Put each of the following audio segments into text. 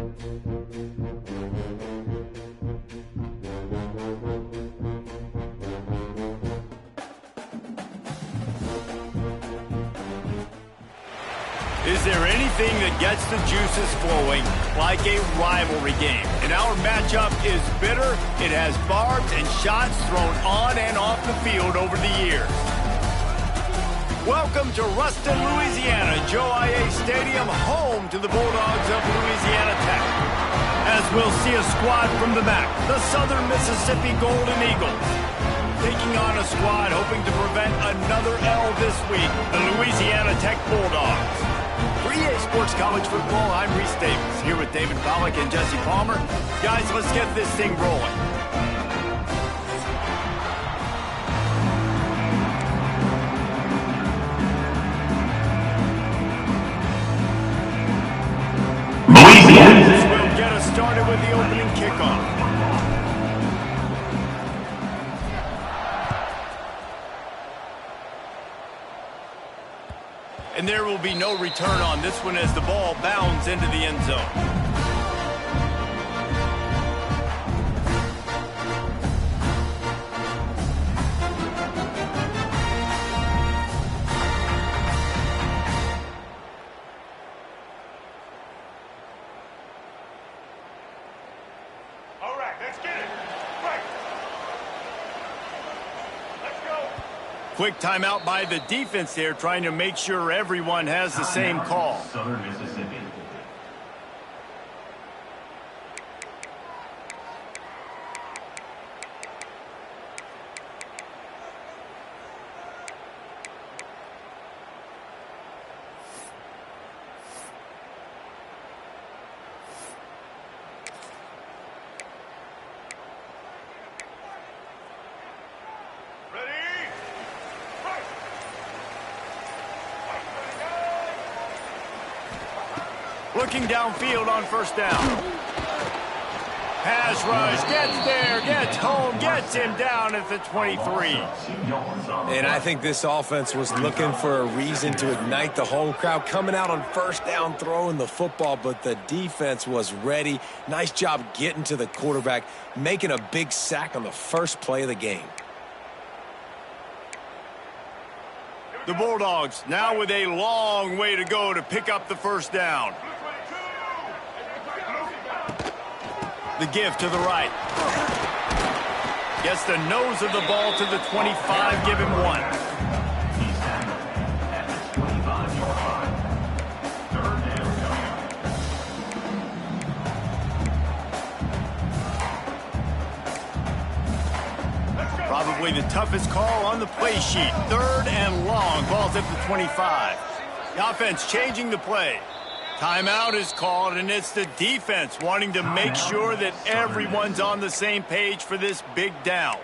Is there anything that gets the juices flowing like a rivalry game? And our matchup is bitter. It has barbs and shots thrown on and off the field over the years. Welcome to Ruston, Louisiana, Joe IA Stadium, home to the Bulldogs of Louisiana Tech. As we'll see a squad from the back, the Southern Mississippi Golden Eagles. Taking on a squad hoping to prevent another L this week, the Louisiana Tech Bulldogs. For EA Sports College Football, I'm Reese Davis, here with David Pollack and Jesse Palmer. Guys, let's get this thing rolling. This will get us started with the opening kickoff. And there will be no return on this one as the ball bounds into the end zone. All right, let's get it. Right. Let's go. Quick timeout by the defense there, trying to make sure everyone has the same call. Southern Mississippi. Looking downfield on first down. Pass rush, gets there, gets home, gets him down at the 23. And I think this offense was looking for a reason to ignite the home crowd, coming out on first down, throwing the football, but the defense was ready. Nice job getting to the quarterback, making a big sack on the first play of the game. The Bulldogs now with a long way to go to pick up the first down. The give to the right. Gets the nose of the ball to the 25, give him one. He's tackled at the 25-yard line. Third down. Probably the toughest call on the play sheet. Third and long, ball's at the 25. The offense changing the play. Timeout is called, and it's the defense wanting to make sure that everyone's on the same page for this big down.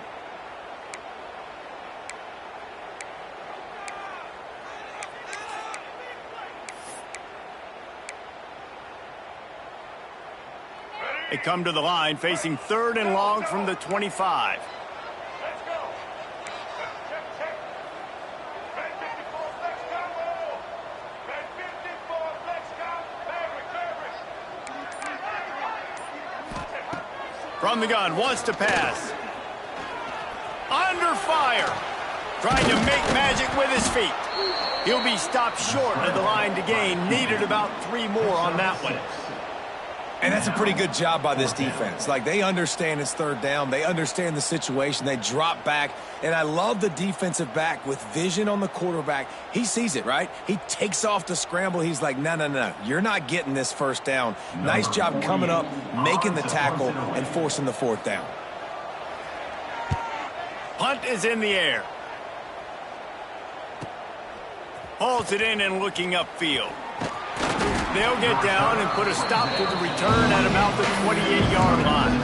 They come to the line facing third and long from the 25. From the gun, wants to pass. Under fire. Trying to make magic with his feet. He'll be stopped short of the line to gain. Needed about 3 more on that one. And that's a pretty good job by this defense. Like, they understand it's third down. They understand the situation. They drop back. And I love the defensive back with vision on the quarterback. He sees it, right? He takes off the scramble. He's like, no. You're not getting this first down. Nice job coming up, making the tackle, and forcing the fourth down. Punt is in the air. Hauls it in and looking upfield. They'll get down and put a stop to the return at about the 28-yard line.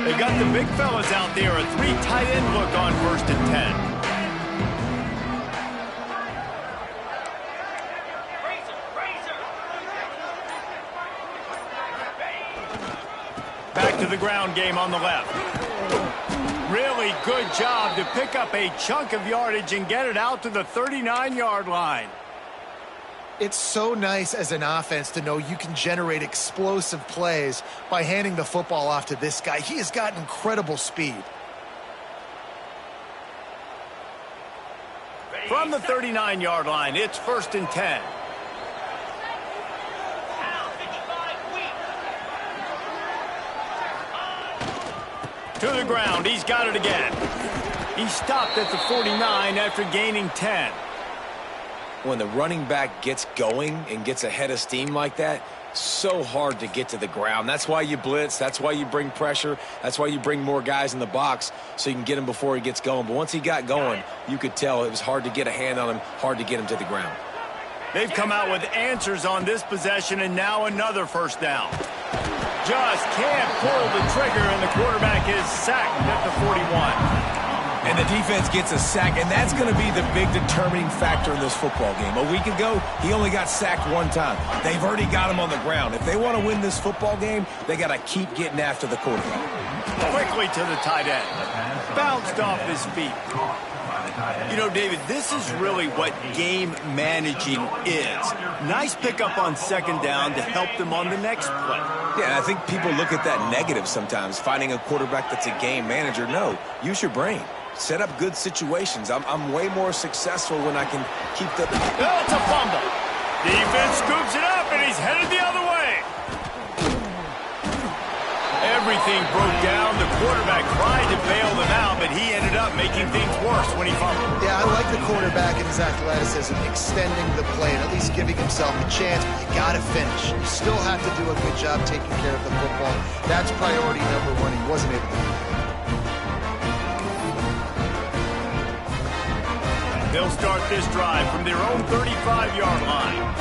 They got the big fellas out there, a 3 tight end look on first and 10. back to the ground game on the left. Really good job to pick up a chunk of yardage and get it out to the 39-yard line. It's so nice as an offense to know you can generate explosive plays by handing the football off to this guy. He has got incredible speed. From the 39-yard line, it's 1st and 10. To the ground, he's got it again. He stopped at the 49 after gaining 10. When the running back gets going and gets ahead of steam like that, so hard to get to the ground. That's why you blitz. That's why you bring pressure. That's why you bring more guys in the box so you can get him before he gets going. But once he got going, you could tell it was hard to get a hand on him, hard to get him to the ground. They've come out with answers on this possession, and now another 1st down. Just can't pull the trigger, and the quarterback is sacked at the 41. And the defense gets a sack, and that's going to be the big determining factor in this football game. A week ago, he only got sacked one time. They've already got him on the ground. If they want to win this football game, they got to keep getting after the quarterback. Quickly to the tight end. Bounced off his feet. You know, David, this is really what game managing is. Nice pickup on 2nd down to help them on the next play. Yeah, I think people look at that negative sometimes, finding a quarterback that's a game manager. No, use your brain. Set up good situations. I'm way more successful when I can keep the... Oh, it's a fumble. Defense scoops it up, and he's headed the other way. Everything broke down. The quarterback tried to bail them out, but he ended up making things worse when he fumbled. Yeah, I like the quarterback and his athleticism, extending the play and at least giving himself a chance. But you got to finish. You still have to do a good job taking care of the football. That's priority number 1. He wasn't able to do that. They'll start this drive from their own 35-yard line.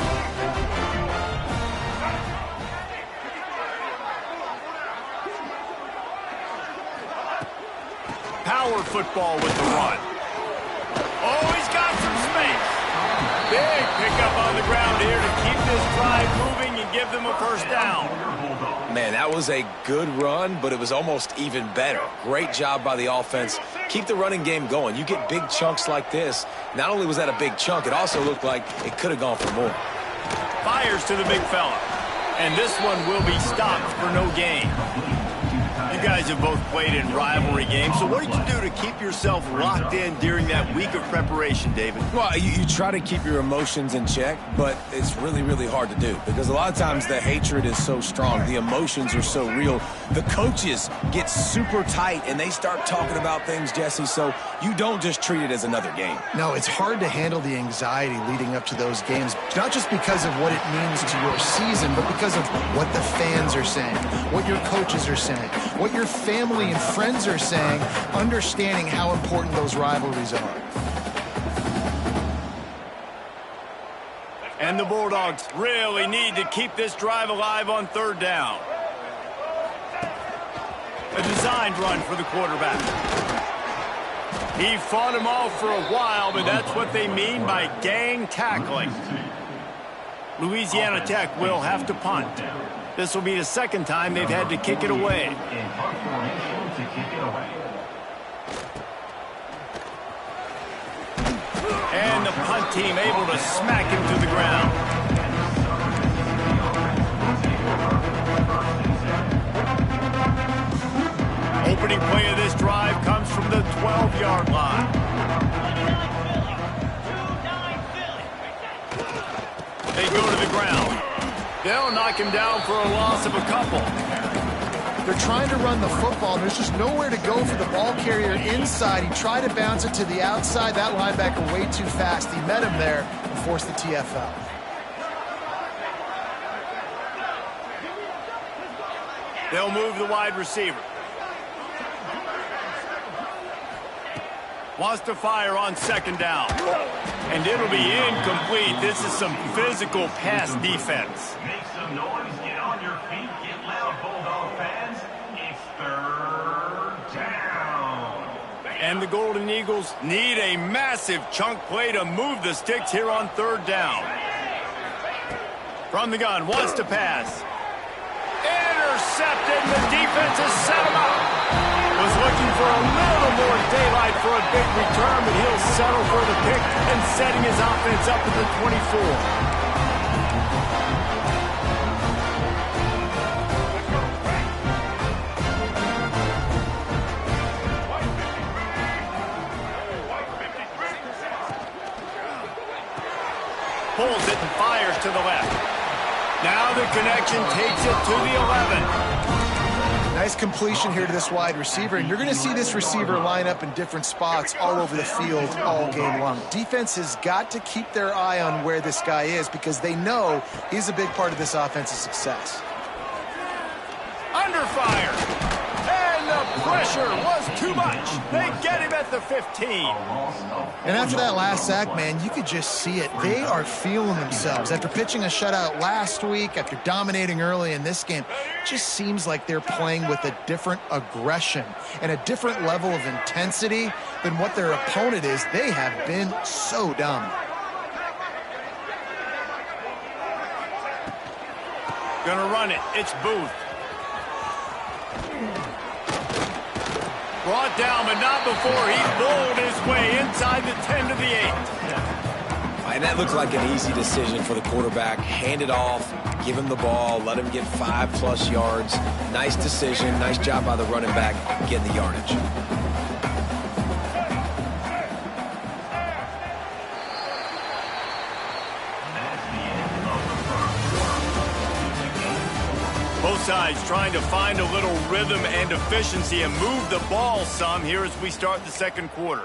Power football with the run. Oh, he's got some space. Big pickup on the ground here to keep this drive moving and give them a 1st down. Man, that was a good run, but it was almost even better. Great job by the offense. Keep the running game going. You get big chunks like this. Not only was that a big chunk, it also looked like it could have gone for more. Fires to the big fella. And this one will be stopped for no gain. You guys have both played in rivalry games, so what did you do to keep yourself locked in during that week of preparation, David? Well, you try to keep your emotions in check, but it's really, really hard to do because a lot of times the hatred is so strong. The emotions are so real. The coaches get super tight, and they start talking about things, Jesse, so you don't just treat it as another game. No, it's hard to handle the anxiety leading up to those games, not just because of what it means to your season, but because of what the fans are saying, what your coaches are saying, what your family and friends are saying, understanding how important those rivalries are. And the Bulldogs really need to keep this drive alive on 3rd down. A designed run for the quarterback. He fought him off for a while, but that's what they mean by gang tackling. Louisiana Tech will have to punt. This will be the 2nd time they've had to kick it away. And the punt team able to smack him to the ground. Opening play of this drive comes from the 12-yard line. They go to the ground. They'll knock him down for a loss of a couple. They're trying to run the football. There's just nowhere to go for the ball carrier inside. He tried to bounce it to the outside. That linebacker way too fast. He met him there and forced the TFL. They'll move the wide receiver. Wants to fire on 2nd down. And it'll be incomplete. This is some physical pass defense. Make some noise, get on your feet, get loud, Bulldog fans. It's 3rd down. And the Golden Eagles need a massive chunk play to move the sticks here on 3rd down. From the gun, wants to pass. Intercepted. The defense defense has set him up. Was looking for a little more daylight for a big return, but he'll settle for the pick and setting his offense up at the 24. Pulls it and fires to the left. Now the connection takes it to the 11. Nice completion here to this wide receiver, and you're going to see this receiver line up in different spots all over the field all game long. Defense has got to keep their eye on where this guy is because they know he's a big part of this offense's success. Under fire. And the pressure was too much. They get him at the 15. And after that last sack, man, you could just see it. They are feeling themselves. After pitching a shutout last week, after dominating early in this game, it just seems like they're playing with a different aggression and a different level of intensity than what their opponent is. They have been so dominant. Gonna run it. It's Booth. Brought down, but not before he bowled his way inside the 10 to the 8. And that looked like an easy decision for the quarterback. Hand it off, give him the ball, let him get 5+ yards. Nice decision. Nice job by the running back getting the yardage. Both sides trying to find a little rhythm and efficiency and move the ball some here as we start the second quarter.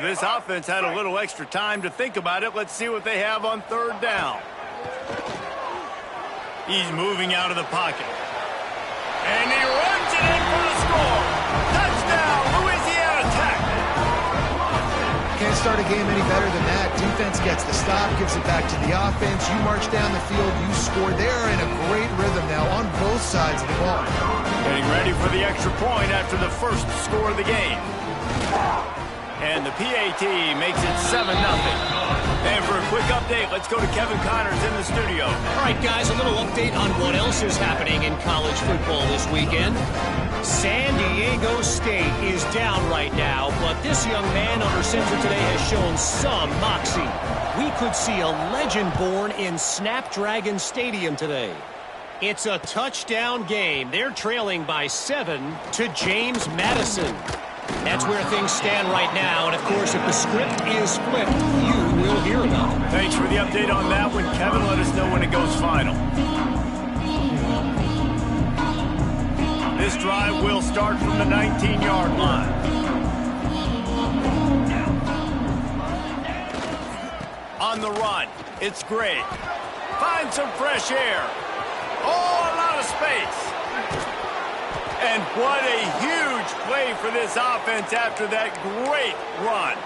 This offense had a little extra time to think about it. Let's see what they have on third down. He's moving out of the pocket. And he runs it in for the score. Touchdown, Louisiana Tech. Can't start a game any better than that. Defense gets the stop, gives it back to the offense. You march down the field, you score. They're in a great rhythm now on both sides of the ball. Getting ready for the extra point after the first score of the game. And the PAT makes it 7-0. And for a quick update, let's go to Kevin Connors in the studio. All right, guys, a little update on what else is happening in college football this weekend. San Diego State is down right now, but this young man under center today has shown some moxie. We could see a legend born in Snapdragon Stadium today. It's a touchdown game. They're trailing by 7 to James Madison. That's where things stand right now, and of course, if the script is flipped, you will hear about it. Thanks for the update on that one, Kevin. Let us know when it goes final. This drive will start from the 19-yard line. On the run, it's Gray. Find some fresh air. Oh, a lot of space. And what a huge play for this offense after that great run.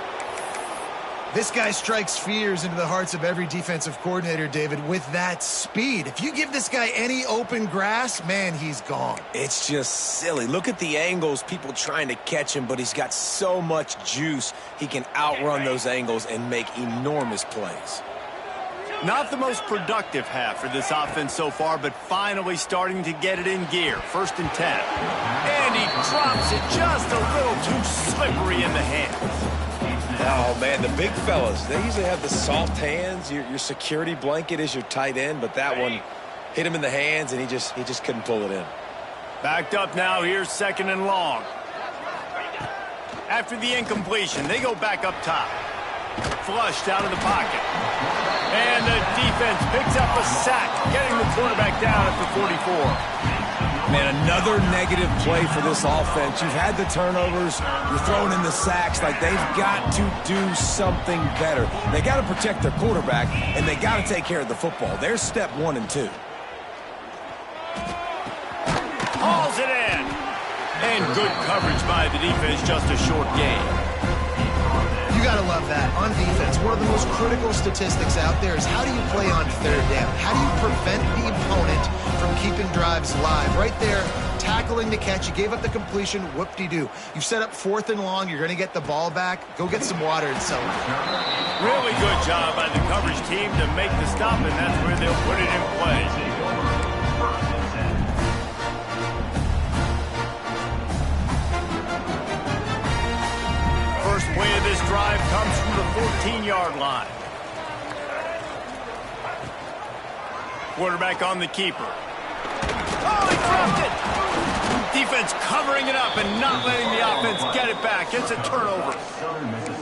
This guy strikes fears into the hearts of every defensive coordinator, David, with that speed. If you give this guy any open grass, man, he's gone. It's just silly. Look at the angles, people trying to catch him, but he's got so much juice. He can outrun those angles and make enormous plays. Not the most productive half for this offense so far, but finally starting to get it in gear. 1st and 10. And he drops it just a little too slippery in the hands. Oh, man, the big fellas, they usually have the soft hands. Your security blanket is your tight end, but that one hit him in the hands, and he just couldn't pull it in. Backed up now. Here's 2nd and long. After the incompletion, they go back up top. Flushed out of the pocket. And the defense picks up a sack, getting the quarterback down at the 44. Man, another negative play for this offense. You've had the turnovers. You're throwing in the sacks. Like, they've got to do something better. They got to protect their quarterback, and they got to take care of the football. There's step 1 and 2. Hauls it in. And good coverage by the defense, just a short game. You got to love that. On defense, one of the most critical statistics out there is how do you play on third down? How do you prevent the opponent from keeping drives alive? Right there, tackling the catch. You gave up the completion. Whoop-de-doo. You've set up 4th and long. You're going to get the ball back. Go get some water and celebrate. Really good job by the coverage team to make the stop, and that's where they'll put it in play. First play of this drive comes from the 14-yard line. Quarterback on the keeper. Oh, he dropped it! Defense covering it up and not letting the offense get it back. It's a turnover.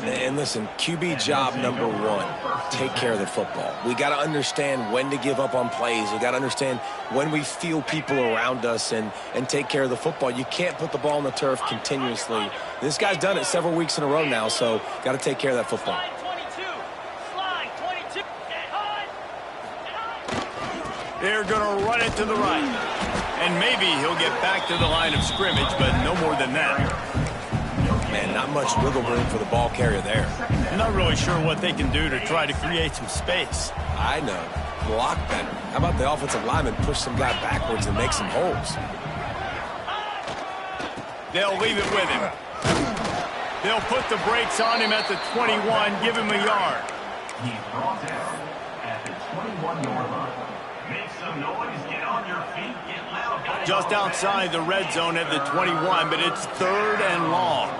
And listen, QB job number 1, take care of the football. We got to understand when to give up on plays. We got to understand when we feel people around us and take care of the football. You can't put the ball on the turf continuously. This guy's done it several weeks in a row now, so got to take care of that football. They're going to run it to the right. And maybe he'll get back to the line of scrimmage, but no more than that. Man, not much wiggle room for the ball carrier there. I'm not really sure what they can do to try to create some space. I know. Block better. How about the offensive lineman push some guy backwards and make some holes? They'll leave it with him. They'll put the brakes on him at the 21, give him a yard. He's brought down at the 21-yard line. Make some noise, get on your feet, get loud. Just outside the red zone at the 21, but it's 3rd and long.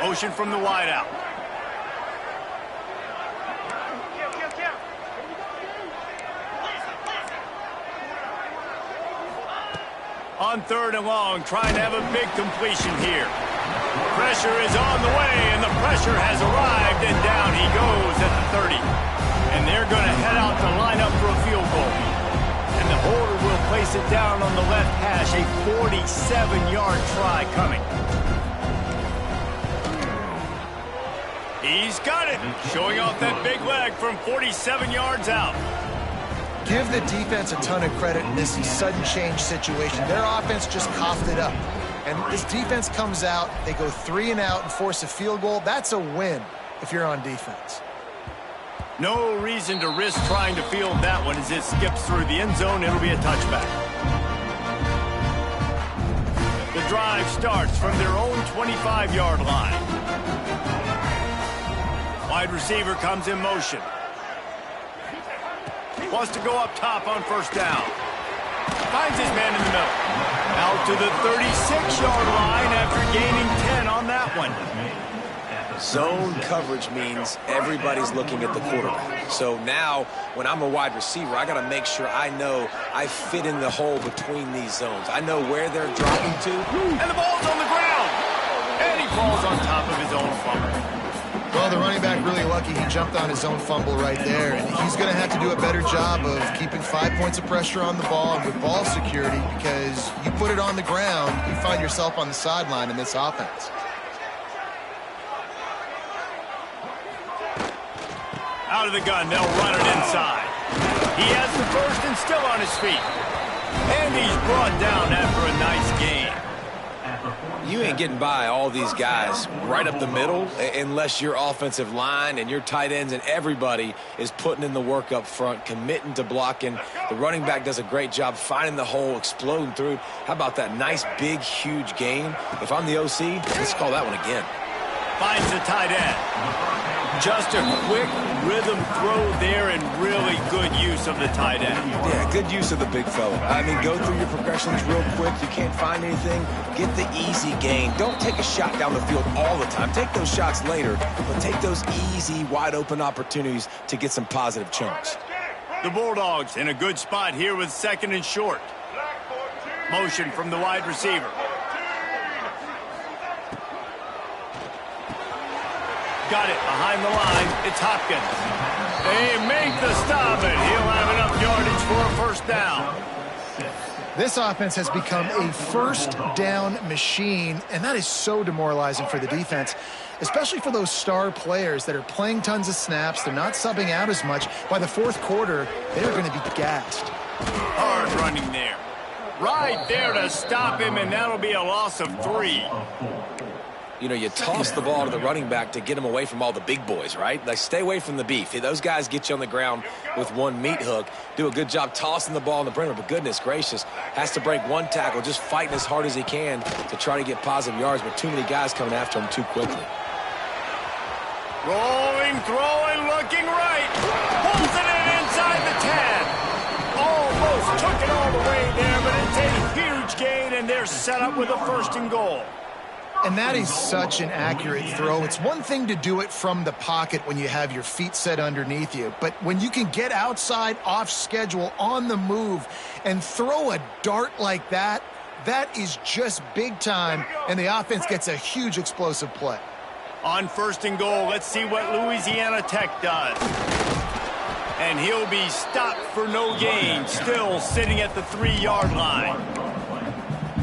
Motion from the wideout. On 3rd and long, trying to have a big completion here. Pressure is on the way, and the pressure has arrived, and down he goes at the 30. And they're going to head out to line up for a field goal. And the holder will place it down on the left hash, a 47-yard try coming. He's got it, showing off that big leg from 47 yards out. Give the defense a ton of credit in this sudden change situation. Their offense just coughed it up. And this defense comes out, they go 3 and out and force a field goal. That's a win if you're on defense. No reason to risk trying to field that one as it skips through the end zone. It'll be a touchback. The drive starts from their own 25-yard line. Wide receiver comes in motion. Wants to go up top on 1st down. Finds his man in the middle. Out to the 36-yard line after gaining 10 on that one. Zone coverage means everybody's looking at the quarterback. So now, when I'm a wide receiver, I got to make sure I know I fit in the hole between these zones. I know where they're dropping to. And the ball's on the ground. And he falls on top of his own fumble. Well, the running back really lucky he jumped on his own fumble right there, and he's going to have to do a better job of keeping 5 points of pressure on the ball and with ball security, because you put it on the ground, you find yourself on the sideline in this offense. Out of the gun, they'll run it inside. He has the first and still on his feet. And he's brought down after a nice gain. You ain't getting by all these guys right up the middle unless your offensive line and your tight ends and everybody is putting in the work up front, committing to blocking. The running back does a great job finding the hole, exploding through. How about that nice, big, huge gain? If I'm the OC, let's call that one again. Finds the tight end. Just a quick rhythm throw there and really good use of the tight end. Yeah, good use of the big fella. I mean, go through your progressions real quick. You can't find anything, get the easy gain. Don't take a shot down the field all the time. Take those shots later, but take those easy, wide-open opportunities to get some positive chunks. The Bulldogs in a good spot here with 2nd and short. Motion from the wide receiver. Got it behind the line. It's Hopkins. They make the stop, and he'll have enough yardage for a 1st down. This offense has become a 1st down machine, and that is so demoralizing for the defense, especially for those star players that are playing tons of snaps. They're not subbing out as much. By the 4th quarter, they're going to be gassed. Hard running there. Right there to stop him, and that'll be a loss of 3. You know, you toss the ball to the running back to get him away from all the big boys, right? Like, stay away from the beef. Those guys get you on the ground with one meat hook. Do a good job tossing the ball in the perimeter, but goodness gracious, has to break one tackle, just fighting as hard as he can to try to get positive yards, but too many guys coming after him too quickly. Rolling, throwing, looking right. Pulls it in inside the 10. Almost took it all the way there, but it's a huge gain, and they're set up with a 1st and goal. And that is such an accurate throw. It's one thing to do it from the pocket when you have your feet set underneath you, but when you can get outside, off schedule, on the move, and throw a dart like that, that is just big time, and the offense gets a huge explosive play. On 1st and goal, let's see what Louisiana Tech does. And he'll be stopped for no gain, still sitting at the 3-yard line.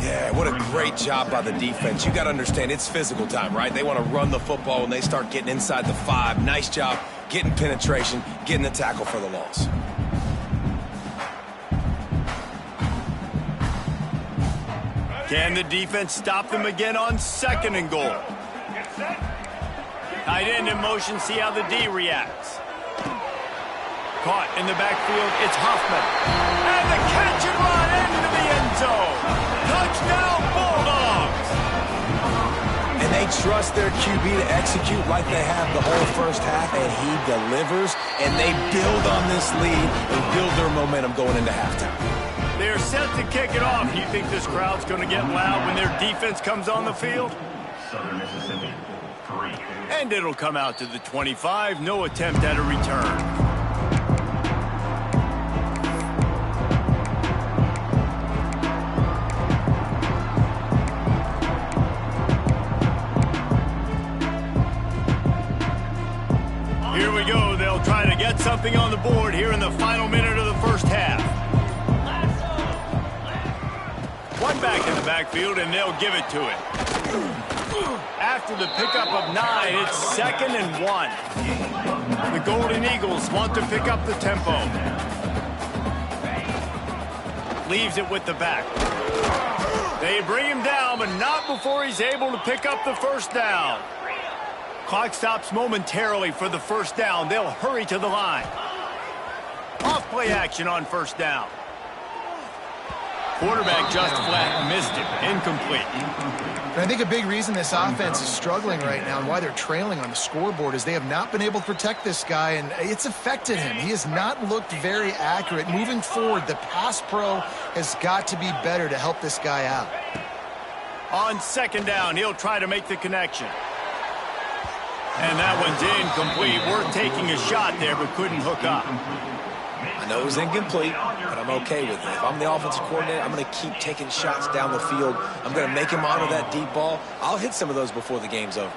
Yeah, what a great job by the defense. You got to understand, it's physical time, right? They want to run the football when they start getting inside the 5. Nice job getting penetration, getting the tackle for the loss. Can the defense stop them again on 2nd and goal? Tight end in motion, see how the D reacts. Caught in the backfield, it's Hoffman. And the catch and run into the end zone. Touchdown, Bulldogs! And they trust their QB to execute like they have the whole 1st half, and he delivers, and they build on this lead and build their momentum going into halftime. They're set to kick it off. Do you think this crowd's going to get loud when their defense comes on the field? Southern Mississippi, 3. And it'll come out to the 25. No attempt at a return. Here we go. They'll try to get something on the board here in the final minute of the 1st half. One back in the backfield, and they'll give it to it. After the pickup of 9, it's 2nd and 1. The Golden Eagles want to pick up the tempo. Leaves it with the back. They bring him down, but not before he's able to pick up the 1st down. Clock stops momentarily for the 1st down. They'll hurry to the line. Off play action on 1st down. Quarterback just flat missed it. Incomplete. And I think a big reason this offense is struggling right now and why they're trailing on the scoreboard is they have not been able to protect this guy, and it's affected him. He has not looked very accurate. Moving forward, the pass pro has got to be better to help this guy out. On 2nd down, he'll try to make the connection. And that one's incomplete. Worth taking a shot there, but couldn't hook up. I know it was incomplete, but I'm okay with it. If I'm the offensive coordinator, I'm going to keep taking shots down the field. I'm going to make him honor that deep ball. I'll hit some of those before the game's over.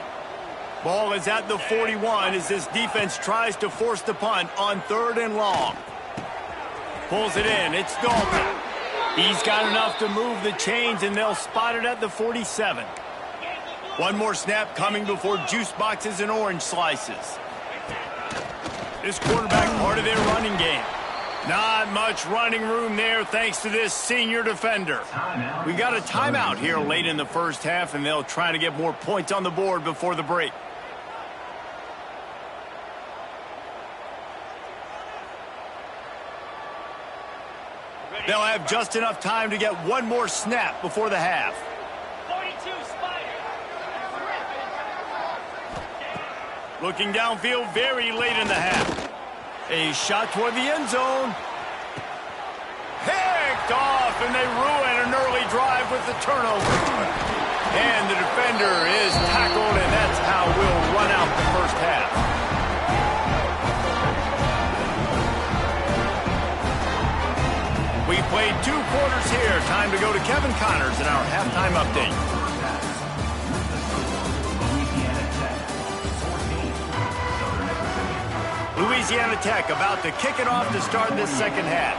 Ball is at the 41 as this defense tries to force the punt on 3rd and long. Pulls it in. It's Dalton. He's got enough to move the chains, and they'll spot it at the 47. One more snap coming before juice boxes and orange slices. This quarterback part of their running game. Not much running room there thanks to this senior defender. We got a timeout here late in the 1st half, and they'll try to get more points on the board before the break. They'll have just enough time to get one more snap before the half. Looking downfield very late in the half. A shot toward the end zone. Picked off, and they ruin an early drive with the turnover. And the defender is tackled, and that's how we'll run out the 1st half. We played 2 quarters here. Time to go to Kevin Connors in our halftime update. Louisiana Tech about to kick it off to start this 2nd half.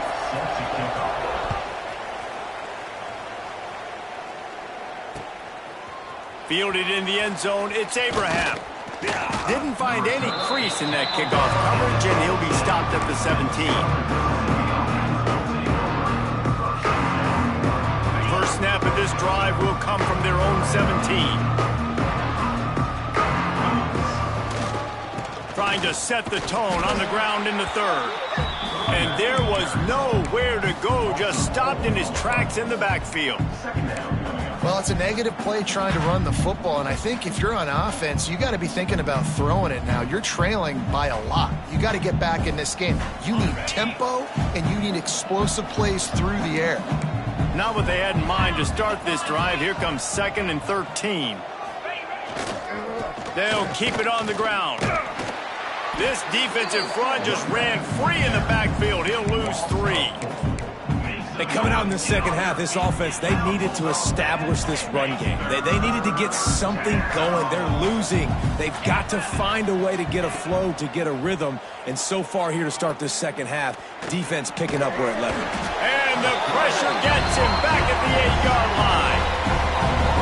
Fielded in the end zone, it's Abraham. Didn't find any crease in that kickoff coverage, and he'll be stopped at the 17. snap of this drive will come from their own 17. Trying to set the tone on the ground in the third. And there was nowhere to go, just stopped in his tracks in the backfield. Well, it's a negative play trying to run the football, and I think if you're on offense, you got to be thinking about throwing it now. You're trailing by a lot. You got to get back in this game. You need tempo, and you need explosive plays through the air. Not what they had in mind to start this drive. Here comes 2nd and 13. They'll keep it on the ground. This defensive front just ran free in the backfield. He'll lose 3. They coming out in the second half, this offense, they needed to establish this run game. They needed to get something going. They're losing. They've got to find a way to get a flow, to get a rhythm. And so far here to start this second half, defense picking up where it left it. And the pressure gets him back at the 8-yard line.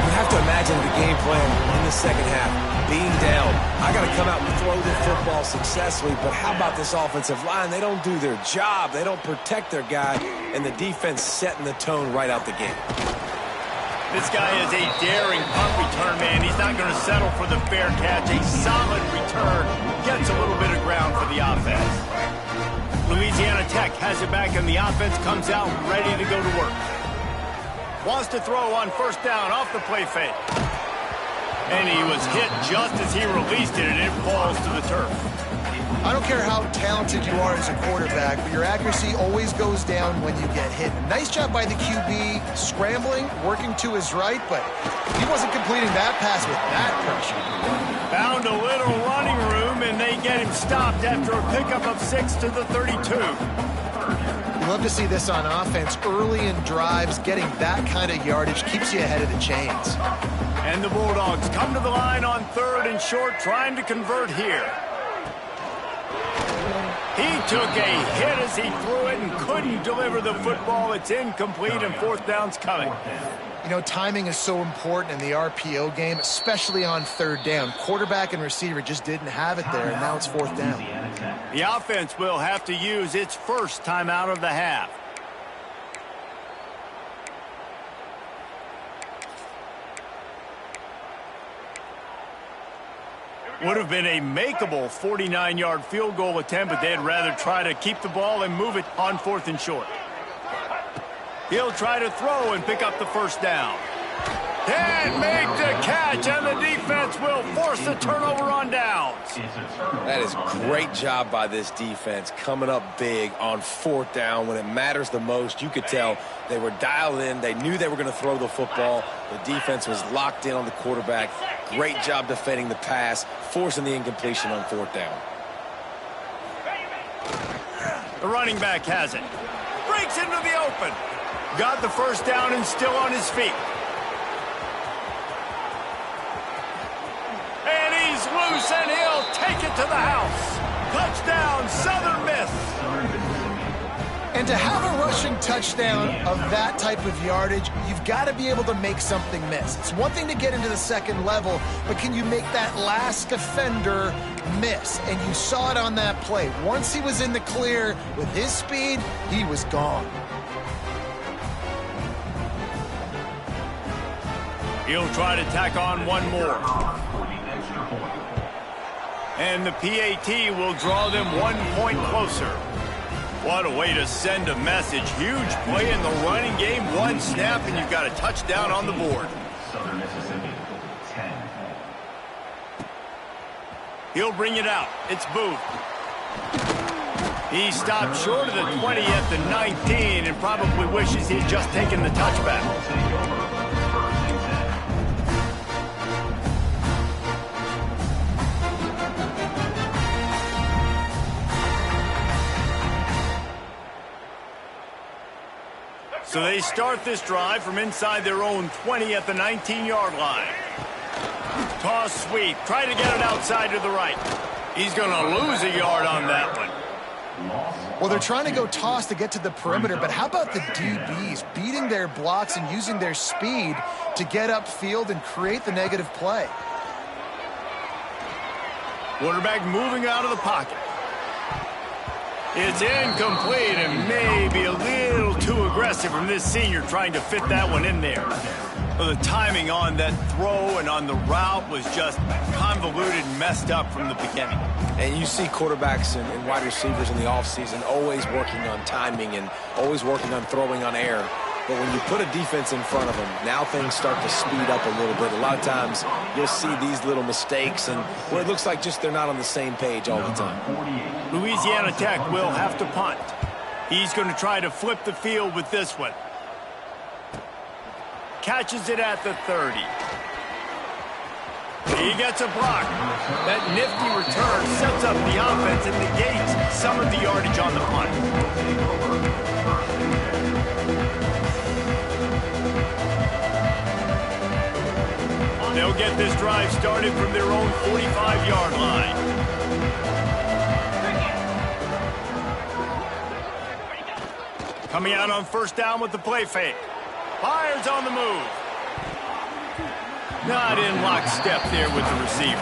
You have to imagine the game plan in the second half. Being down, I got to come out and throw the football successfully, but how about this offensive line? They don't do their job. They don't protect their guy, and the defense setting the tone right out the gate. This guy is a daring punt return man. He's not going to settle for the fair catch. A solid return gets a little bit of ground for the offense. Louisiana Tech has it back, and the offense comes out ready to go to work. Wants to throw on 1st down off the play fake. And he was hit just as he released it, and it falls to the turf. I don't care how talented you are as a quarterback, but your accuracy always goes down when you get hit. Nice job by the QB, scrambling, working to his right, but he wasn't completing that pass with that pressure. Found a little running room, and they get him stopped after a pickup of 6 to the 32. You love to see this on offense. Early in drives, getting that kind of yardage keeps you ahead of the chains. And the Bulldogs come to the line on 3rd and short, trying to convert here. He took a hit as he threw it and couldn't deliver the football. It's incomplete, and 4th down's coming. You know, timing is so important in the RPO game, especially on 3rd down. Quarterback and receiver just didn't have it there, and now it's 4th down. The offense will have to use its first timeout of the half. Would have been a makeable 49-yard field goal attempt, but they'd rather try to keep the ball and move it on 4th and short. He'll try to throw and pick up the 1st down. And make the catch, and the defense will force the turnover on downs. That is great job by this defense, coming up big on 4th down when it matters the most. You could tell they were dialed in. They knew they were going to throw the football. The defense was locked in on the quarterback. Great job defending the pass, forcing the incompletion on 4th down. The running back has it. Breaks into the open. Got the 1st down and still on his feet. And he's loose, and he'll take it to the house. Touchdown, Southern Miss. And to have a rushing touchdown of that type of yardage, you've got to be able to make something miss. It's one thing to get into the 2nd level, but can you make that last defender miss? And you saw it on that play. Once he was in the clear with his speed, he was gone. He'll try to tack on one more. And the PAT will draw them 1 point closer. What a way to send a message. Huge play in the running game. 1 snap, and you've got a touchdown on the board. Southern Mississippi, 10. He'll bring it out. It's Booth. He stopped short of the 20 at the 19 and probably wishes he had just taken the touchback. So they start this drive from inside their own 20 at the 19-yard line. Toss sweep. Try to get it outside to the right. He's going to lose a yard on that one. Well, they're trying to go toss to get to the perimeter, but how about the DBs beating their blocks and using their speed to get upfield and create the negative play? Quarterback moving out of the pocket. It's incomplete and maybe a little too aggressive. impressive from this senior trying to fit that one in there. Well, the timing on that throw and on the route was just convoluted and messed up from the beginning. And you see quarterbacks and wide receivers in the offseason always working on timing and always working on throwing on air. But when you put a defense in front of them, now things start to speed up a little bit. A lot of times you'll see these little mistakes and where it looks like just they're not on the same page all the time. Louisiana Tech will have to punt. He's going to try to flip the field with this one. Catches it at the 30. He gets a block. That nifty return sets up the offense and negates some of the yardage on the punt. They'll get this drive started from their own 45-yard line. Coming out on first down with the play fake. Fires on the move. Not in lockstep there with the receiver.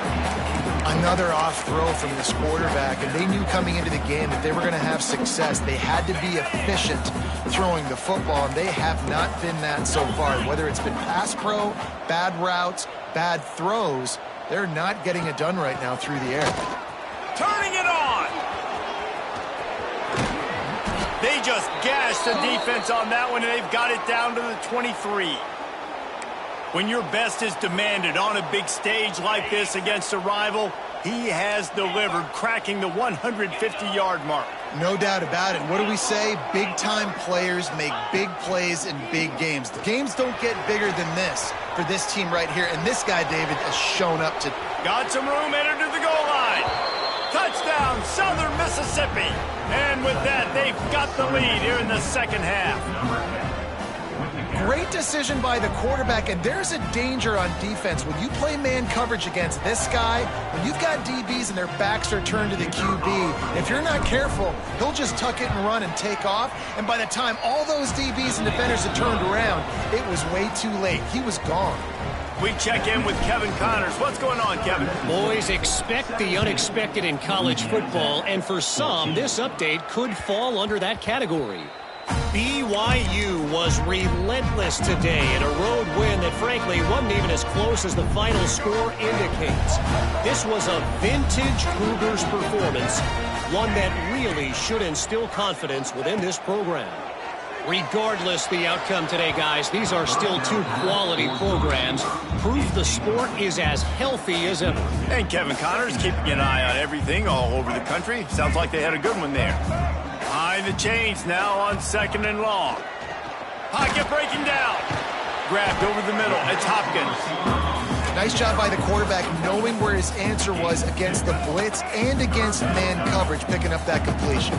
Another off throw from this quarterback, and they knew coming into the game that they were going to have success. They had to be efficient throwing the football, and they have not been that so far. Whether it's been pass pro, bad routes, bad throws, they're not getting it done right now through the air. Turning it on. They just gashed the defense on that one, and they've got it down to the 23. When your best is demanded on a big stage like this against a rival, he has delivered, cracking the 150-yard mark. No doubt about it. What do we say? Big-time players make big plays in big games. The games don't get bigger than this for this team right here, and this guy, David, has shown up to... Got some room, entered to the goal line. Touchdown, Southern Mississippi. And with that, they've got the lead here in the second half. Great decision by the quarterback, and there's a danger on defense. When you play man coverage against this guy, when you've got DBs and their backs are turned to the QB, if you're not careful, he'll just tuck it and run and take off, and by the time all those DBs and defenders had turned around, it was way too late. He was gone. We check in with Kevin Connors. What's going on, Kevin? Boys, expect the unexpected in college football, and for some, this update could fall under that category. BYU was relentless today in a road win that frankly wasn't even as close as the final score indicates. This was a vintage Cougars performance, one that really should instill confidence within this program. Regardless the outcome today, guys, these are still two quality programs. Proof the sport is as healthy as ever. And Kevin Connors keeping an eye on everything all over the country. Sounds like they had a good one there. Behind the chains now on second and long. Pocket breaking down. Grabbed over the middle. It's Hopkins. Nice job by the quarterback knowing where his answer was against the blitz and against man coverage, picking up that completion.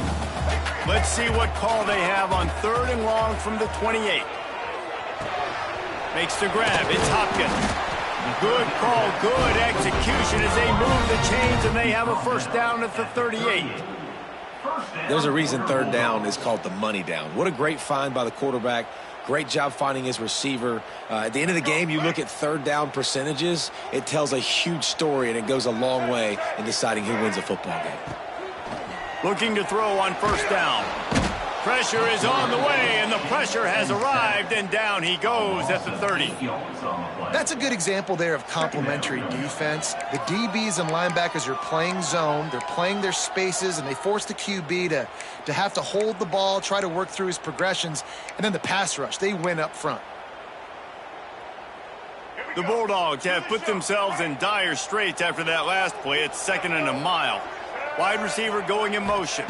Let's see what call they have on third and long from the 28. Makes the grab. It's Hopkins. Good call, good execution as they move the chains and they have a first down at the 38. There's a reason third down is called the money down. What a great find by the quarterback. Great job finding his receiver. At the end of the game, you look at third down percentages. It tells a huge story, and it goes a long way in deciding who wins a football game. Looking to throw on first down. Pressure is on the way, and the pressure has arrived, and down he goes at the 30. That's a good example there of complementary defense. The DBs and linebackers are playing zone, they're playing their spaces, and they force the QB to have to hold the ball, try to work through his progressions, and then the pass rush, they win up front. The Bulldogs have put themselves in dire straits after that last play. It's second and a mile. Wide receiver going in motion.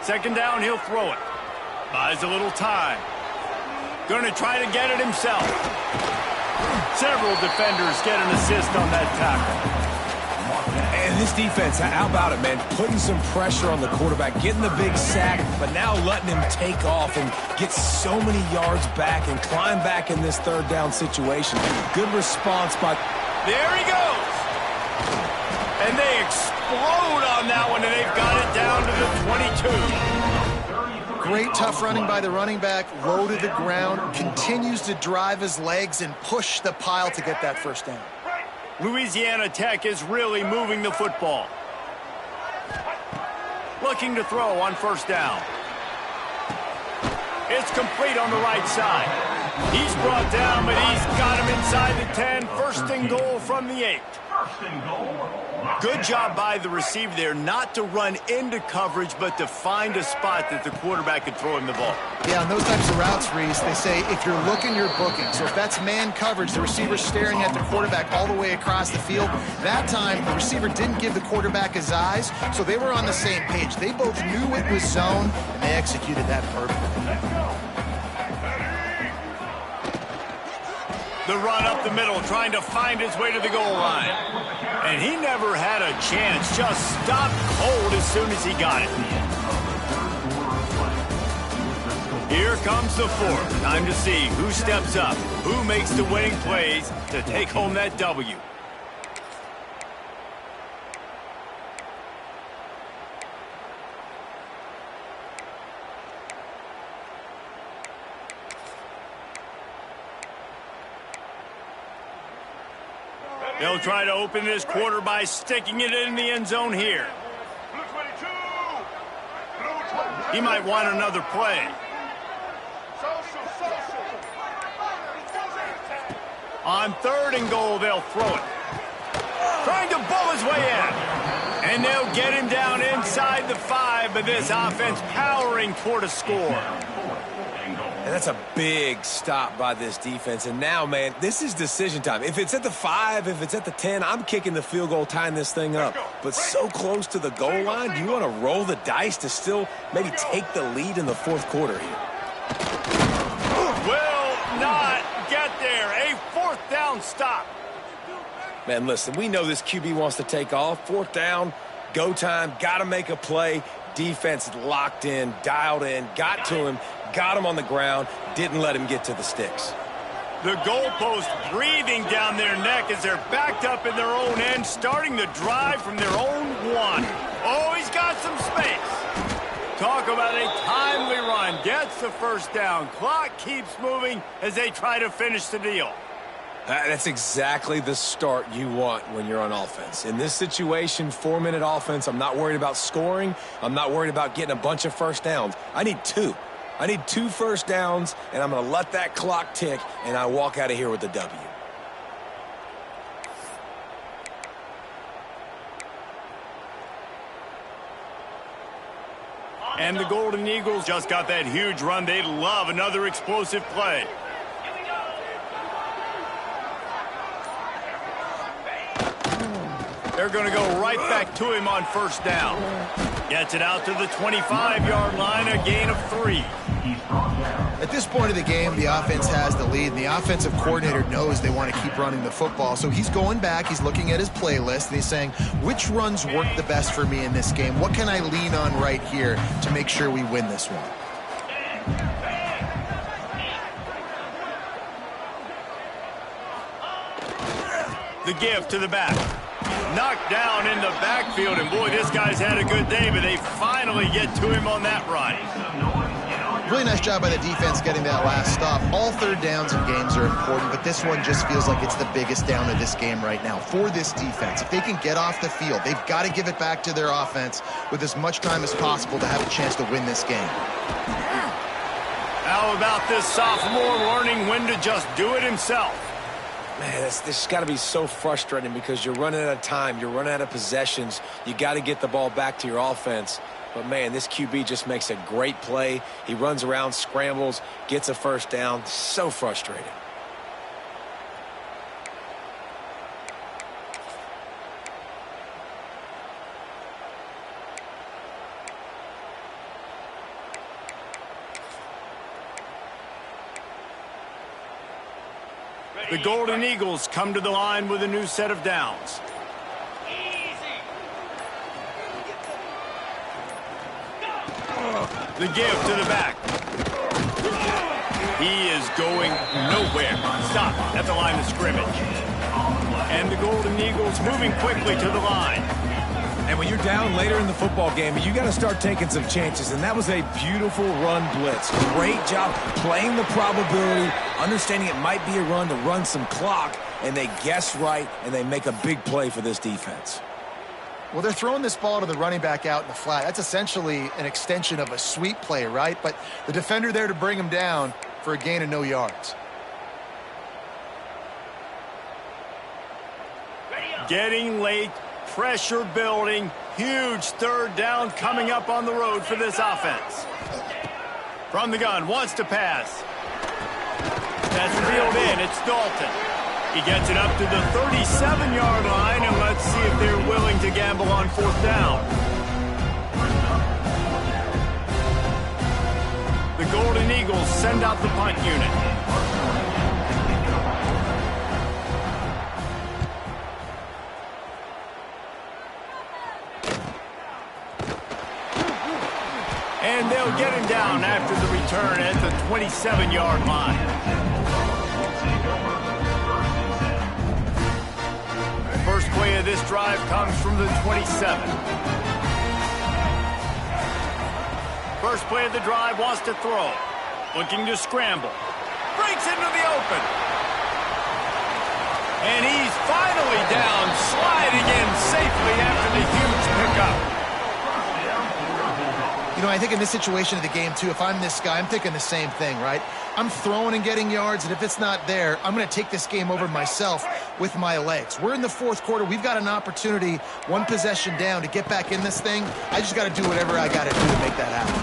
Second down, he'll throw it. Buys a little time. Going to try to get it himself. Several defenders get an assist on that tackle. And this defense, how about it, man? Putting some pressure on the quarterback, getting the big sack, but now letting him take off and get so many yards back and climb back in this third down situation. Good response by... There he goes. And they explode on that one, and they've got it down to the 22. Great tough running by the running back, low to the ground, continues to drive his legs and push the pile to get that first down. Louisiana Tech is really moving the football. Looking to throw on first down. It's complete on the right side. He's brought down, but he's got him inside the 10. First and goal from the 8. First and goal. Good job by the receiver there not to run into coverage, but to find a spot that the quarterback could throw him the ball. Yeah, on those types of routes, Reese, they say if you're looking, you're booking. So if that's man coverage, the receiver's staring at the quarterback all the way across the field. That time, the receiver didn't give the quarterback his eyes, so they were on the same page. They both knew it was zone, and they executed that perfectly. The run up the middle, trying to find his way to the goal line. And he never had a chance, just stopped cold as soon as he got it. Here comes the 4th. Time to see who steps up, who makes the winning plays to take home that W. They'll try to open this quarter by sticking it in the end zone here. He might want another play. On 3rd and goal, they'll throw it. Trying to bull his way in. And they'll get him down inside the 5, but this offense powering toward a score. And that's a big stop by this defense. And now, man, this is decision time. If it's at the 5, if it's at the 10, I'm kicking the field goal, tying this thing up. But so close to the goal line, do you want to roll the dice to still maybe take the lead in the 4th quarter here? Will not get there. A 4th down stop. Man, listen, we know this QB wants to take off. 4th down, go time, got to make a play. Defense locked in, dialed in, got to him, got him on the ground, didn't let him get to the sticks. The goalpost breathing down their neck as they're backed up in their own end, starting the drive from their own 1. Oh, he's got some space. Talk about a timely run. Gets the 1st down. Clock keeps moving as they try to finish the deal. That's exactly the start you want when you're on offense. In this situation, 4-minute offense, I'm not worried about scoring. I'm not worried about getting a bunch of 1st downs. I need 2. I need 2 1st downs, and I'm going to let that clock tick, and I walk out of here with the W. And the Golden Eagles just got that huge run. They'd love another explosive play. They're going to go right back to him on 1st down. Gets it out to the 25-yard line, a gain of 3. At this point of the game, the offense has the lead, and the offensive coordinator knows they want to keep running the football. So he's going back, he's looking at his playlist, and he's saying, which runs work the best for me in this game? What can I lean on right here to make sure we win this one? The give to the back. Knocked down in the backfield, and boy, this guy's had a good day, but they finally get to him on that run. Really nice job by the defense getting that last stop. All 3rd downs in games are important, but this one just feels like it's the biggest down of this game right now for this defense. If they can get off the field, they've got to give it back to their offense with as much time as possible to have a chance to win this game. How about this sophomore learning when to just do it himself? Man, this has got to be so frustrating because you're running out of time. You're running out of possessions. You got to get the ball back to your offense. But, man, this QB just makes a great play. He runs around, scrambles, gets a 1st down. So frustrating. The Golden Eagles come to the line with a new set of downs. The give to the back. He is going nowhere. Stop at the line of scrimmage. And the Golden Eagles moving quickly to the line. And when you're down later in the football game, you got to start taking some chances. And that was a beautiful run blitz. Great job playing the probability, understanding it might be a run to run some clock, and they guess right, and they make a big play for this defense. Well, they're throwing this ball to the running back out in the flat. That's essentially an extension of a sweep play, right? But the defender there to bring him down for a gain of no yards. Getting late, pressure building, huge third down coming up on the road for this offense. From the gun, wants to pass. That's reeled in, it's Dalton. He gets it up to the 37-yard line, and let's see if they're willing to gamble on fourth down. The Golden Eagles send out the punt unit. And they'll get him down after the return at the 27-yard line. First play of this drive comes from the 27. First play of the drive, wants to throw. Looking to scramble. Breaks into the open. And he's finally down, sliding in safely after the huge pickup. You know, I think in this situation of the game, too, if I'm this guy, I'm thinking the same thing, right? I'm throwing and getting yards, and if it's not there, I'm going to take this game over myself with my legs. We're in the fourth quarter. We've got an opportunity, one possession down, to get back in this thing. I just got to do whatever I got to do to make that happen.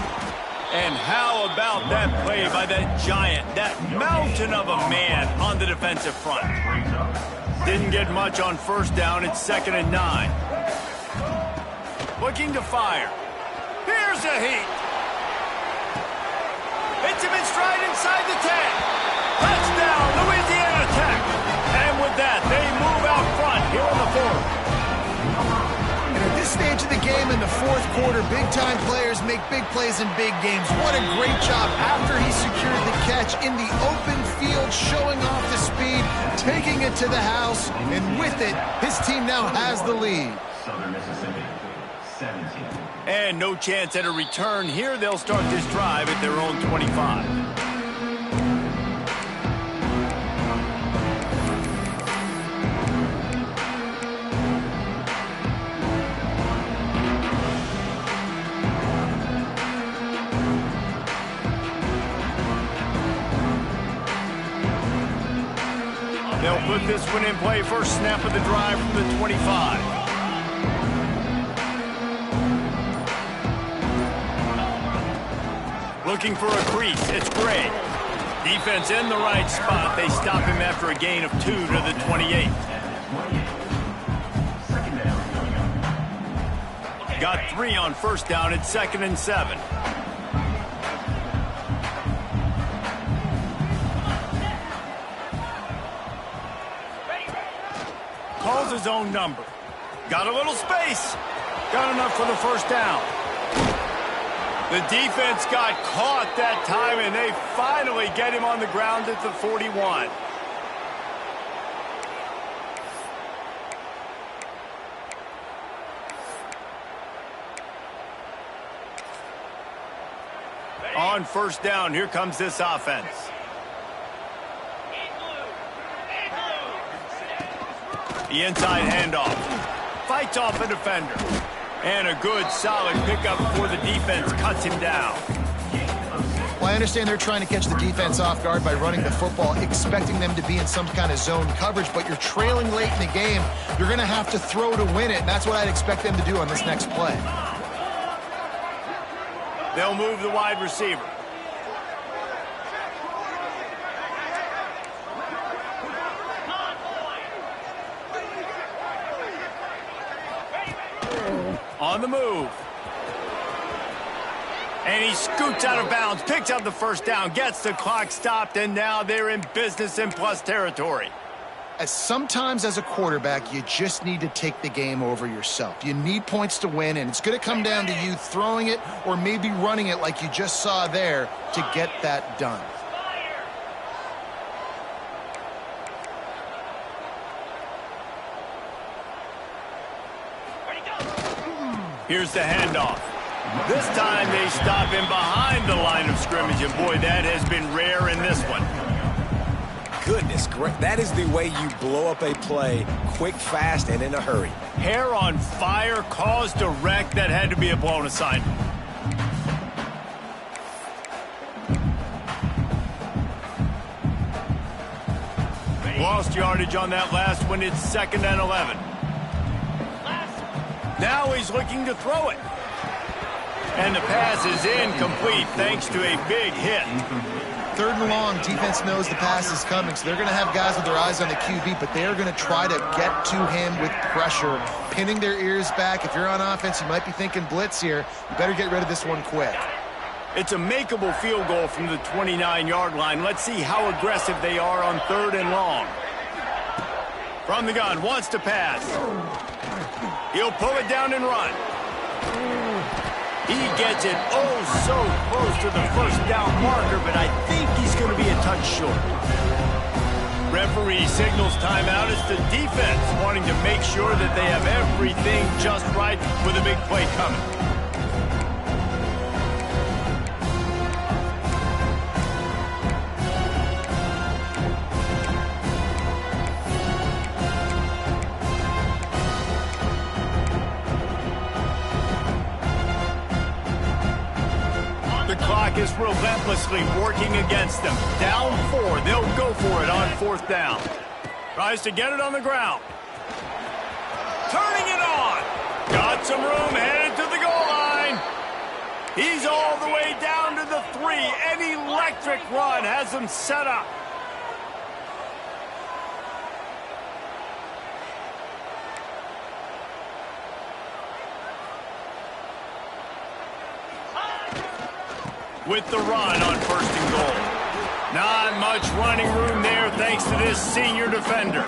And how about that play by that giant, that mountain of a man on the defensive front? Didn't get much on first down. It's 2nd and 9. Looking to fire. Here's a heat. Hits him in stride inside the 10. Touchdown, Louisiana Tech. And with that, they move out front here in the fourth. And at this stage of the game in the fourth quarter, big-time players make big plays in big games. What a great job after he secured the catch in the open field, showing off the speed, taking it to the house, and with it, his team now has the lead. Southern Mississippi, 17. And no chance at a return here. They'll start this drive at their own 25. They'll put this one in play. First snap of the drive from the 25. Looking for a crease. It's Gray. Defense in the right spot. They stop him after a gain of 2 to the 28. Got 3 on first down. It's 2nd and 7. Calls his own number. Got a little space. Got enough for the first down. The defense got caught that time, and they finally get him on the ground at the 41. On first down, here comes this offense. The inside handoff. Fights off a defender. And a good, solid pickup before the defense cuts him down. Well, I understand they're trying to catch the defense off guard by running the football, expecting them to be in some kind of zone coverage, but you're trailing late in the game. You're going to have to throw to win it, and that's what I'd expect them to do on this next play. They'll move the wide receiver. On the move. And he scoots out of bounds, picks up the first down, gets the clock stopped, and now they're in business in plus territory. Sometimes as a quarterback, you just need to take the game over yourself. You need points to win, and it's going to come down to you throwing it or maybe running it like you just saw there to get that done. Here's the handoff. This time they stop him behind the line of scrimmage, and boy, that has been rare in this one. goodness. That is the way you blow up a play quick, fast, and in a hurry. Hair on fire, caused a wreck. That had to be a blown assignment. Lost yardage on that last one. It's 2nd and 11. Now he's looking to throw it. And the pass is incomplete thanks to a big hit. 3rd and long, defense knows the pass is coming, so they're going to have guys with their eyes on the QB, but they are going to try to get to him with pressure, pinning their ears back. If you're on offense, you might be thinking blitz here. You better get rid of this one quick. It's a makeable field goal from the 29-yard line. Let's see how aggressive they are on 3rd and long. From the gun, wants to pass. He'll pull it down and run. He gets it oh so close to the first down marker, but I think he's going to be a touch short. Referee signals timeout. It's the defense wanting to make sure that they have everything just right with a big play coming. Is relentlessly working against them. Down 4. They'll go for it on 4th down. Tries to get it on the ground. Turning it on. Got some room, headed to the goal line. He's all the way down to the 3. An electric run has him set up. With the run on 1st and goal. Not much running room there thanks to this senior defender.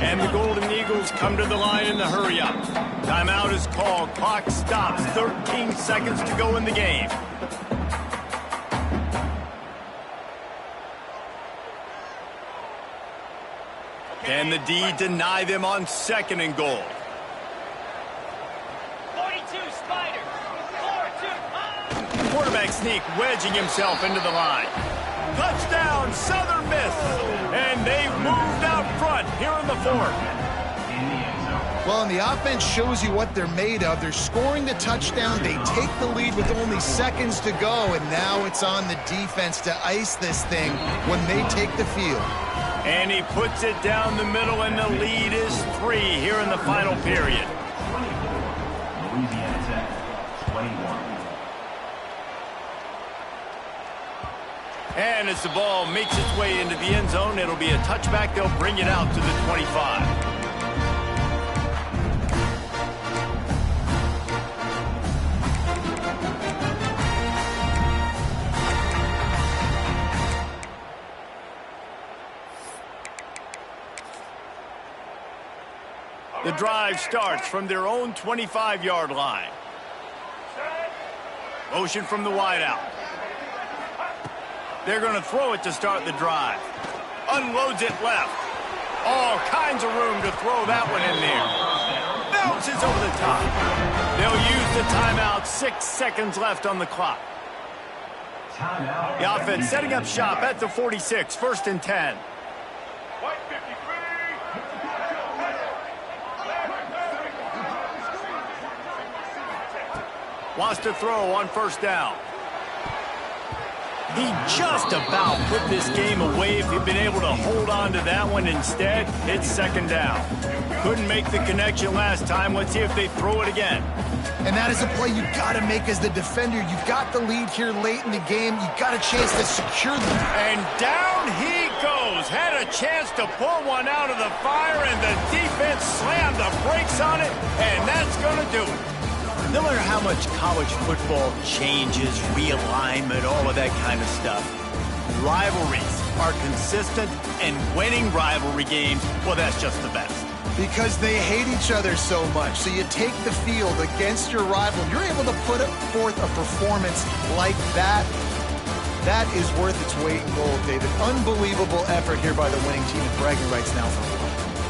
And the Golden Eagles come to the line in the hurry-up. Timeout is called. Clock stops. 13 seconds to go in the game. Can the D deny them on 2nd and goal? 42, Spider. 4-2. Quarterback sneak, wedging himself into the line. Touchdown, Southern Miss. And they've moved out front here in the 4th. Well, and the offense shows you what they're made of. They're scoring the touchdown. They take the lead with only seconds to go, and now it's on the defense to ice this thing when they take the field. And he puts it down the middle, and the lead is 3 here in the final period. Louisiana Tech, 21. And as the ball makes its way into the end zone, it'll be a touchback. They'll bring it out to the 25. The drive starts from their own 25-yard line. Motion from the wideout. They're going to throw it to start the drive. Unloads it left. All kinds of room to throw that one in there. Bounces over the top. They'll use the timeout. 6 seconds left on the clock. The offense setting up shop at the 46. 1st and 10. Wants to throw on 1st down. He just about put this game away if he'd been able to hold on to that one. Instead, it's 2nd down. Couldn't make the connection last time. Let's see if they throw it again. And that is a play you've got to make as the defender. You've got the lead here late in the game. You've got a chance to secure them. And down he goes. Had a chance to pull one out of the fire, and the defense slammed the brakes on it, and that's going to do it. No matter how much college football changes, realignment, all of that kind of stuff, rivalries are consistent, and winning rivalry games, well, that's just the best. Because they hate each other so much. So you take the field against your rival. You're able to put forth a performance like that. That is worth its weight in gold, David. Unbelievable effort here by the winning team, and bragging rights now for a while.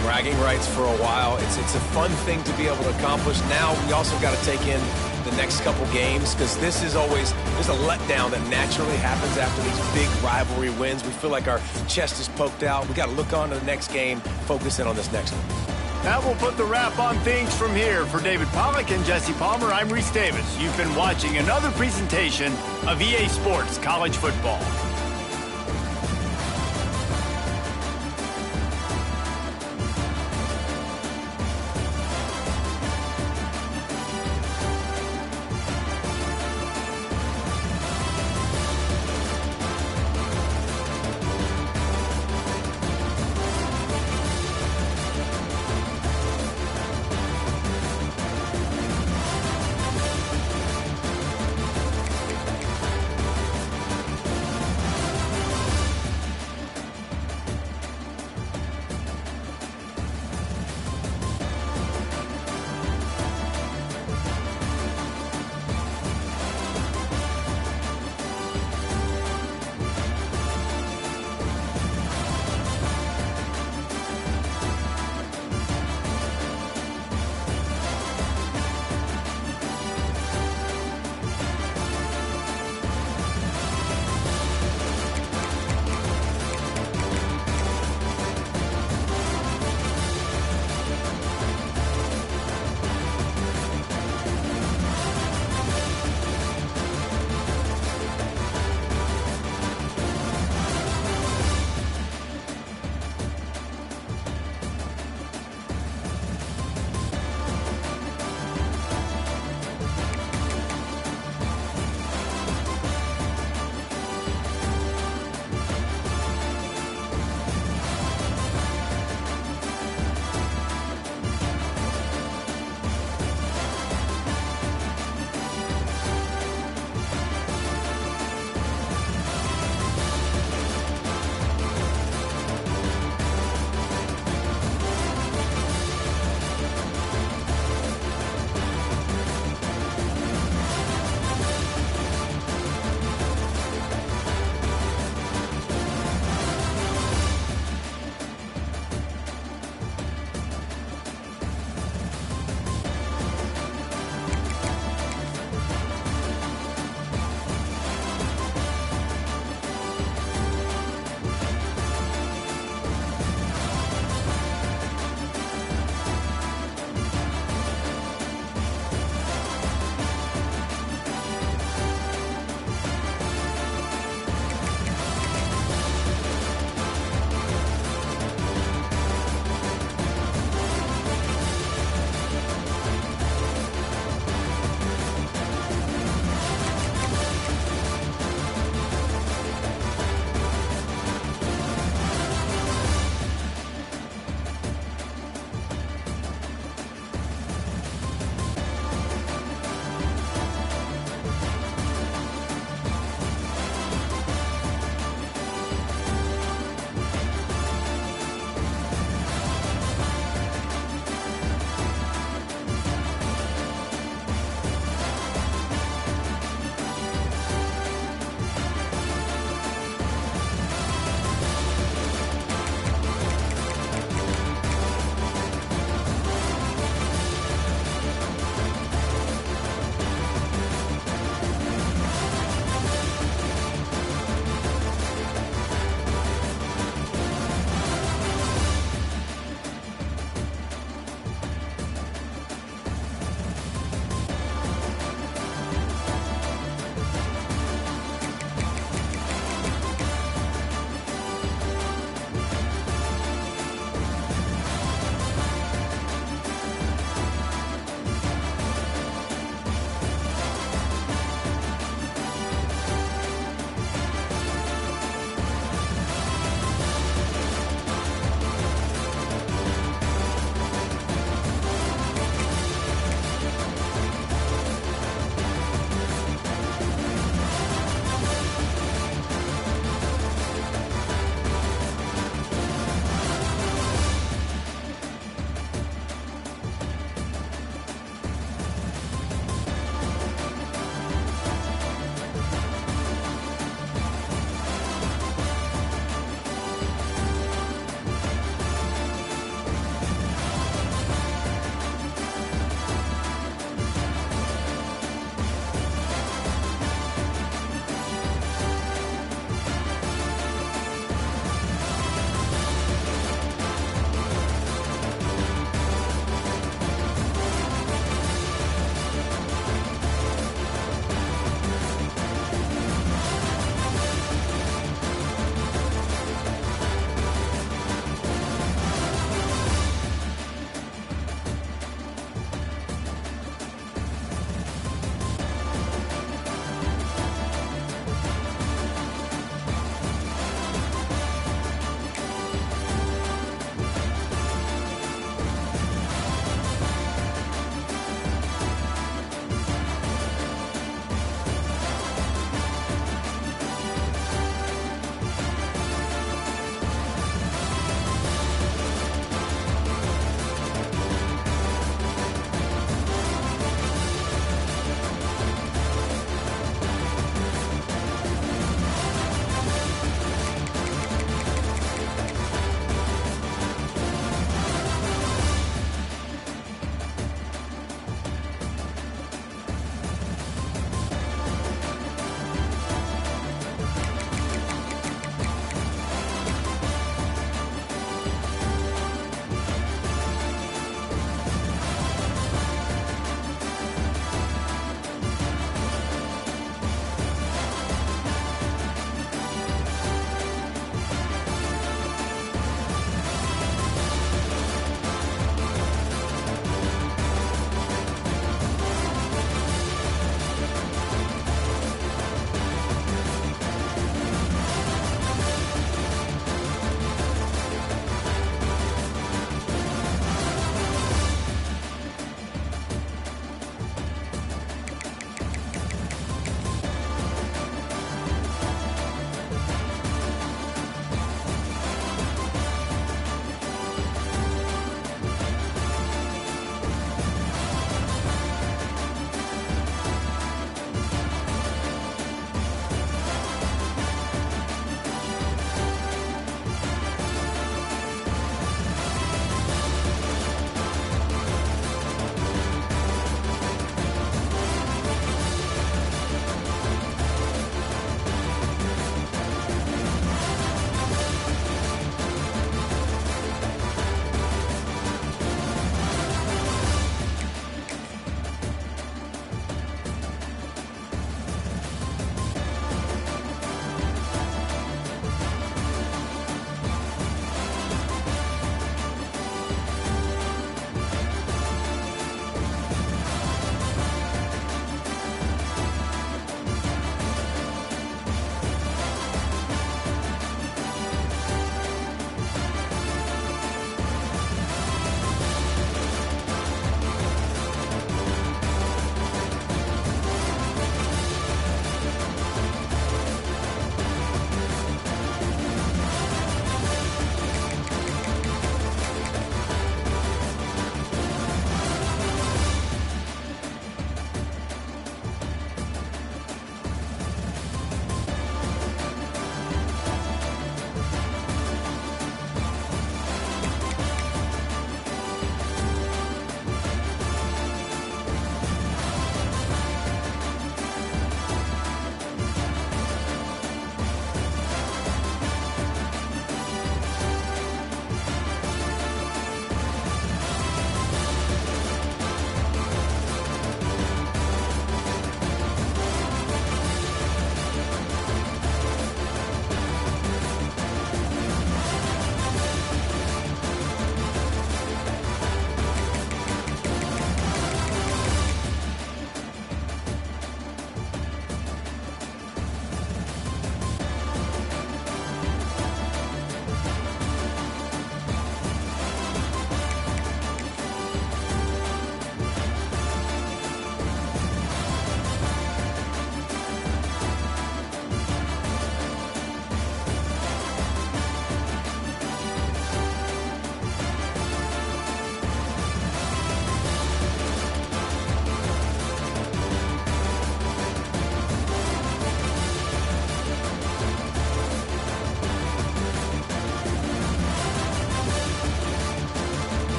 Bragging rights for a while. It's a fun thing to be able to accomplish. Now we also got to take in the next couple games, because this is always, there's a letdown that naturally happens after these big rivalry wins. We feel like our chest is poked out. We got to look on to the next game, focus in on this next one. That will put the wrap on things from here. For David Pollack and Jesse Palmer, I'm Reese Davis. You've been watching another presentation of EA Sports College Football.